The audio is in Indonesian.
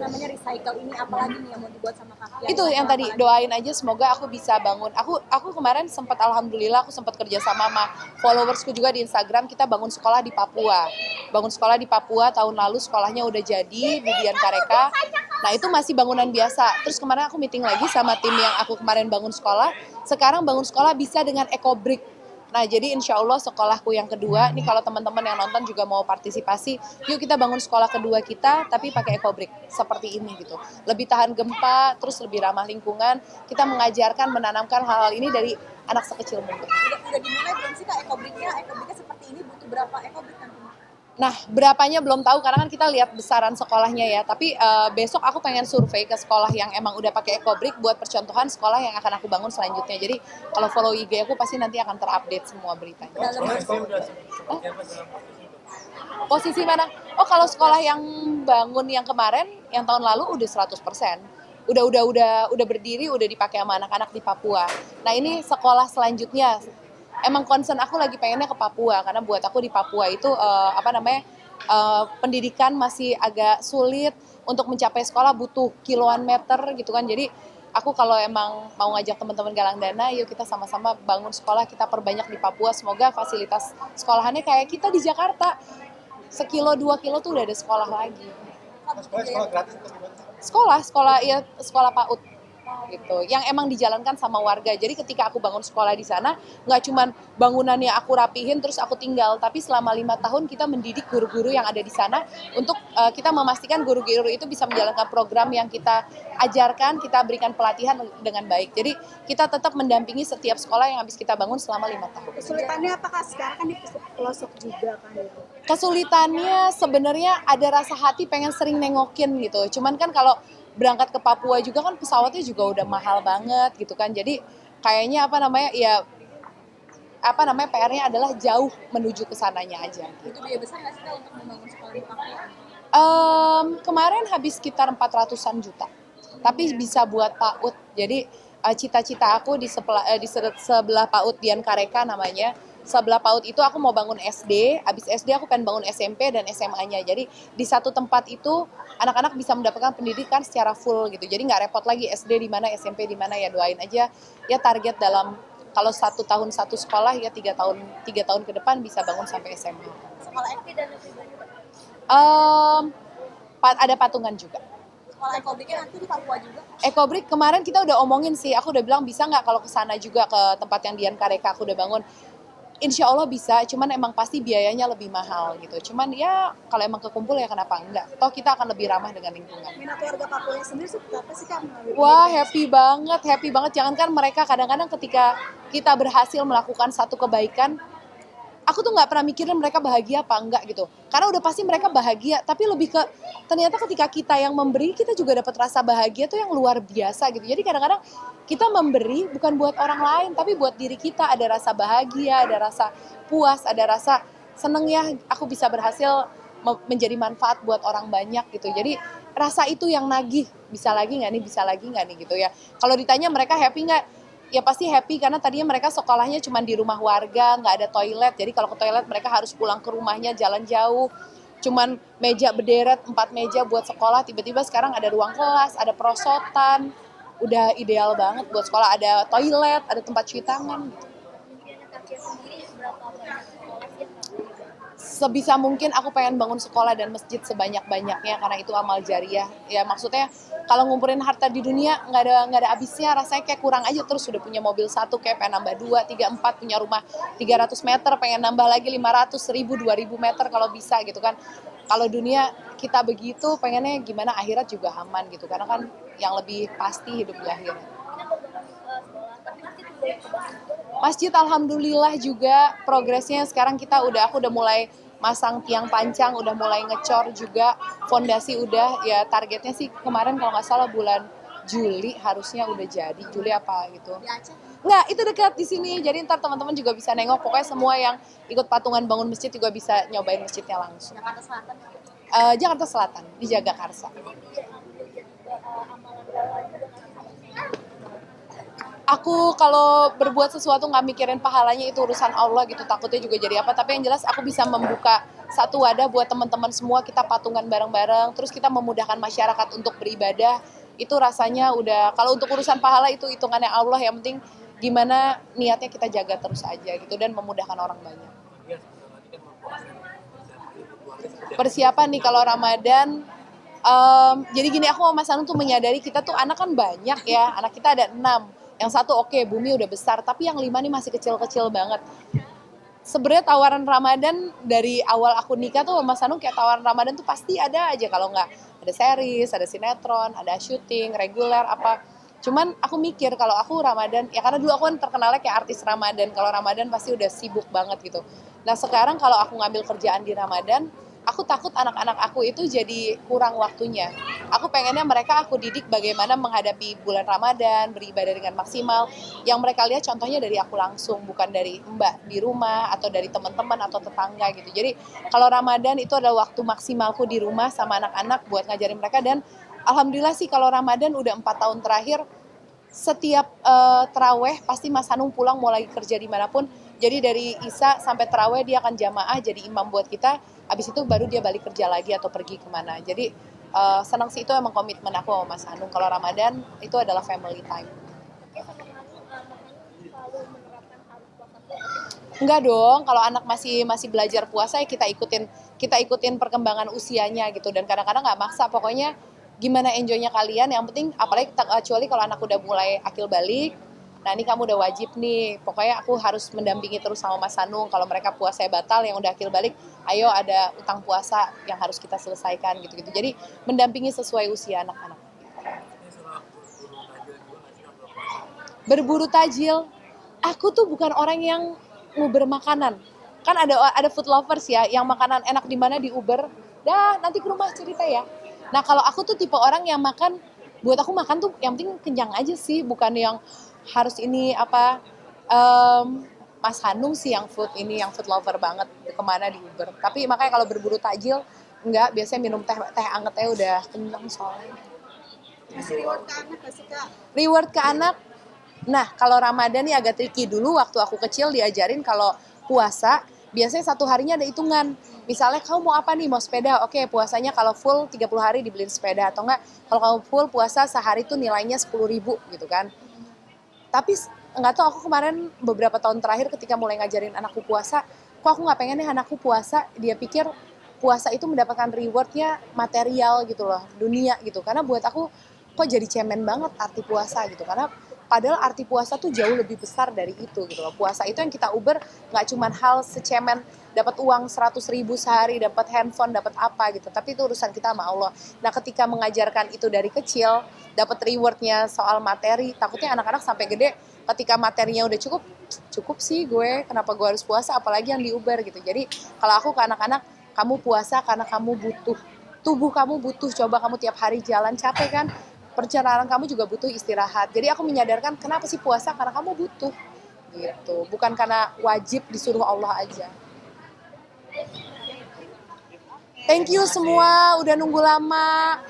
namanya recycle ini, apalagi nih yang mau dibuat sama Kak Kia? Itu yang tadi, doain aja semoga aku bisa bangun. Aku kemarin sempat, alhamdulillah aku sempat kerja sama followersku juga di Instagram. Kita bangun sekolah di Papua. Bangun sekolah di Papua tahun lalu, sekolahnya udah jadi di Dian Kareka. Nah itu masih bangunan biasa. Terus kemarin aku meeting lagi sama tim yang aku kemarin bangun sekolah. Sekarang bangun sekolah bisa dengan EcoBrick. Nah, jadi insya Allah sekolahku yang kedua, nih kalau teman-teman yang nonton juga mau partisipasi, yuk kita bangun sekolah kedua kita, tapi pakai EcoBrick, seperti ini gitu. Lebih tahan gempa, terus lebih ramah lingkungan, kita mengajarkan, menanamkan hal-hal ini dari anak sekecil mungkin. Udah dimulai belum sih Kak EcoBrick-nya? EcoBrick-nya seperti ini, butuh berapa EcoBrick nantinya? Nah, berapanya belum tahu karena kan kita lihat besaran sekolahnya ya. Tapi besok aku pengen survei ke sekolah yang emang udah pakai EcoBrick buat percontohan sekolah yang akan aku bangun selanjutnya. Jadi kalau follow IG aku pasti nanti akan terupdate semua beritanya. Posisi mana? Oh, kalau sekolah yang bangun yang kemarin, yang tahun lalu udah 100%. Udah berdiri, udah dipakai sama anak-anak di Papua. Nah, ini sekolah selanjutnya. Emang concern aku lagi pengennya ke Papua karena buat aku di Papua itu pendidikan masih agak sulit, untuk mencapai sekolah butuh kiloan meter gitu kan. Jadi aku kalau emang mau ngajak teman-teman galang dana, yuk kita sama-sama bangun sekolah, kita perbanyak di Papua. Semoga fasilitas sekolahannya kayak kita di Jakarta, 1-2 kilo tuh udah ada sekolah lagi. Sekolah gratis atau gimana? Sekolah PAUD gitu, yang emang dijalankan sama warga. Jadi ketika aku bangun sekolah di sana, nggak cuman bangunannya aku rapihin terus aku tinggal, tapi selama 5 tahun kita mendidik guru-guru yang ada di sana untuk kita memastikan guru-guru itu bisa menjalankan program yang kita ajarkan, kita berikan pelatihan dengan baik. Jadi kita tetap mendampingi setiap sekolah yang habis kita bangun selama 5 tahun. Kesulitannya apakah sekarang kan di pelosok juga kan? Kesulitannya sebenarnya ada rasa hati pengen sering nengokin gitu. Cuman kan kalau berangkat ke Papua juga kan pesawatnya juga udah mahal banget gitu kan. Jadi kayaknya PR-nya adalah jauh menuju ke sananya aja. Itu biaya besar nggak sih Kak untuk membangun sekolah di Papua? Kemarin habis sekitar 400-an juta. Tapi bisa buat PAUD. Jadi cita-cita aku di sebelah PAUD Dian Kareka namanya. Sebelah PAUD itu aku mau bangun SD, habis SD aku pengen bangun SMP dan SMA-nya. Jadi di satu tempat itu anak-anak bisa mendapatkan pendidikan secara full gitu. Jadi nggak repot lagi SD di mana, SMP di mana, ya doain aja. Ya target dalam kalau 1 tahun 1 sekolah ya 3 tahun ke depan bisa bangun sampai SMA. Sekolah SD dan negeri juga? Ada patungan juga. Sekolah EcoBrick-nya nanti di Papua juga? EcoBrick kemarin kita udah omongin sih, aku udah bilang bisa nggak kalau ke sana juga, ke tempat yang Dian Kareka aku udah bangun. Insya Allah bisa, cuman emang pasti biayanya lebih mahal gitu. Cuman ya kalau emang kekumpul ya kenapa enggak? Toh kita akan lebih ramah dengan lingkungan. Minat warga Papua sendiri seperti apa sih Kak? Wah, happy banget. Jangankan mereka, kadang-kadang ketika kita berhasil melakukan satu kebaikan, aku tuh nggak pernah mikirin mereka bahagia apa enggak gitu. Karena udah pasti mereka bahagia, tapi lebih ke ternyata ketika kita yang memberi, kita juga dapat rasa bahagia tuh yang luar biasa gitu. Jadi kadang-kadang kita memberi bukan buat orang lain, tapi buat diri kita. Ada rasa bahagia, ada rasa puas, ada rasa seneng ya aku bisa berhasil menjadi manfaat buat orang banyak gitu. Jadi rasa itu yang nagih, bisa lagi nggak nih gitu ya. Kalau ditanya mereka happy nggak? Ya pasti happy karena tadinya mereka sekolahnya cuma di rumah warga, nggak ada toilet. Jadi kalau ke toilet mereka harus pulang ke rumahnya, jalan jauh. Cuman meja berderet, 4 meja buat sekolah, tiba-tiba sekarang ada ruang kelas, ada perosotan. Udah ideal banget buat sekolah, ada toilet, ada tempat cuci tangan gitu. Sebisa mungkin aku pengen bangun sekolah dan masjid sebanyak-banyaknya karena itu amal jariah. Ya maksudnya kalau ngumpulin harta di dunia nggak ada habisnya, rasanya kayak kurang aja. Terus udah punya mobil 1 kayak pengen nambah 2, 3, 4, punya rumah 300 meter pengen nambah lagi 500, 1000, 2000 meter kalau bisa gitu kan. Kalau dunia kita begitu pengennya gimana akhirat juga aman gitu, karena kan yang lebih pasti hidup di akhirat. Masjid alhamdulillah juga progresnya sekarang aku udah mulai masang tiang pancang, udah mulai ngecor juga, fondasi udah, ya targetnya sih kemarin kalau nggak salah bulan Juli harusnya udah jadi, Juli apa gitu. Di Aceh? Nggak, itu dekat di sini, jadi ntar teman-teman juga bisa nengok, pokoknya semua yang ikut patungan bangun masjid juga bisa nyobain masjidnya langsung. Jakarta Selatan? Jakarta Selatan, di Jagakarsa. Aku kalau berbuat sesuatu nggak mikirin pahalanya, itu urusan Allah gitu, takutnya juga jadi apa. Tapi yang jelas aku bisa membuka satu wadah buat teman-teman semua, kita patungan bareng-bareng, terus kita memudahkan masyarakat untuk beribadah. Itu rasanya udah, kalau untuk urusan pahala itu hitungannya Allah, yang penting gimana niatnya kita jaga terus aja gitu, dan memudahkan orang banyak. Persiapan nih kalau Ramadan, jadi gini, aku sama Mas Anung tuh menyadari kita tuh anak kan banyak ya, anak kita ada 6. Yang satu oke, Bumi udah besar, tapi yang 5 nih masih kecil-kecil banget. Sebenarnya tawaran Ramadan dari awal aku nikah tuh sama Mas Anung, kayak tawaran Ramadan tuh pasti ada aja, kalau nggak ada series, ada sinetron, ada syuting, reguler, apa. Cuman aku mikir kalau aku Ramadan, ya karena dulu aku kan terkenalnya kayak artis Ramadan, kalau Ramadan pasti udah sibuk banget gitu. Nah sekarang kalau aku ngambil kerjaan di Ramadan, aku takut anak-anak aku itu jadi kurang waktunya. Aku pengennya mereka aku didik bagaimana menghadapi bulan Ramadan, beribadah dengan maksimal. Yang mereka lihat contohnya dari aku langsung, bukan dari mbak di rumah atau dari teman-teman atau tetangga gitu. Jadi kalau Ramadan itu adalah waktu maksimalku di rumah sama anak-anak buat ngajarin mereka. Dan alhamdulillah sih kalau Ramadan udah 4 tahun terakhir, setiap terawih pasti Mas Hanung pulang mau lagi kerja dimanapun. Jadi dari Isya sampai terawih dia akan jamaah jadi imam buat kita. Abis itu baru dia balik kerja lagi atau pergi kemana. Jadi senang sih, itu emang komitmen aku sama Mas Hanung. Kalau Ramadan itu adalah family time. Enggak dong, kalau anak masih belajar puasa ya kita ikutin perkembangan usianya gitu, dan kadang-kadang nggak maksa, pokoknya gimana enjoynya kalian, yang penting apalagi kecuali kalau anak udah mulai akil balik. Nah ini kamu udah wajib nih, pokoknya aku harus mendampingi terus sama Mas Hanung. Kalau mereka puasa batal, yang udah akil balik, ayo ada utang puasa yang harus kita selesaikan gitu-gitu. Jadi mendampingi sesuai usia anak-anak. Berburu tajil, aku tuh bukan orang yang nguber makanan. Kan ada food lovers ya, yang makanan enak di mana di Uber. Dah, nanti ke rumah cerita ya. Nah kalau aku tuh tipe orang yang makan, buat aku makan tuh yang penting kenyang aja sih, bukan yang harus ini apa. Mas Hanung sih yang food lover banget, kemana di Uber. Tapi makanya kalau berburu takjil enggak, biasanya minum teh angetnya udah kenyang soalnya. Kasih reward ke anak gak sih Kak? Reward ke anak, nah kalau Ramadan nih agak tricky. Dulu waktu aku kecil diajarin kalau puasa biasanya satu harinya ada hitungan. Misalnya kamu mau apa nih, mau sepeda, oke puasanya kalau full 30 hari dibeliin sepeda. Atau enggak, kalau kamu full puasa sehari tuh nilainya 10.000 gitu kan. Tapi nggak tahu, aku kemarin beberapa tahun terakhir ketika mulai ngajarin anakku puasa, kok aku nggak pengen nih anakku puasa, dia pikir puasa itu mendapatkan rewardnya material gitu loh, dunia gitu. Karena buat aku kok jadi cemen banget arti puasa gitu, karena padahal arti puasa tuh jauh lebih besar dari itu gitu loh. Puasa itu yang kita uber nggak cuma hal secemen dapat uang 100.000 sehari, dapat handphone, dapat apa gitu, tapi itu urusan kita sama Allah. Nah ketika mengajarkan itu dari kecil, dapat rewardnya soal materi, takutnya anak-anak sampai gede ketika materinya udah cukup sih gue, kenapa gue harus puasa, apalagi yang di Uber gitu. Jadi kalau aku ke anak-anak, kamu puasa karena kamu butuh, tubuh kamu butuh, coba kamu tiap hari jalan capek kan, perjalanan kamu juga butuh istirahat. Jadi aku menyadarkan kenapa sih puasa, karena kamu butuh gitu, bukan karena wajib disuruh Allah aja. Thank you semua udah nunggu lama.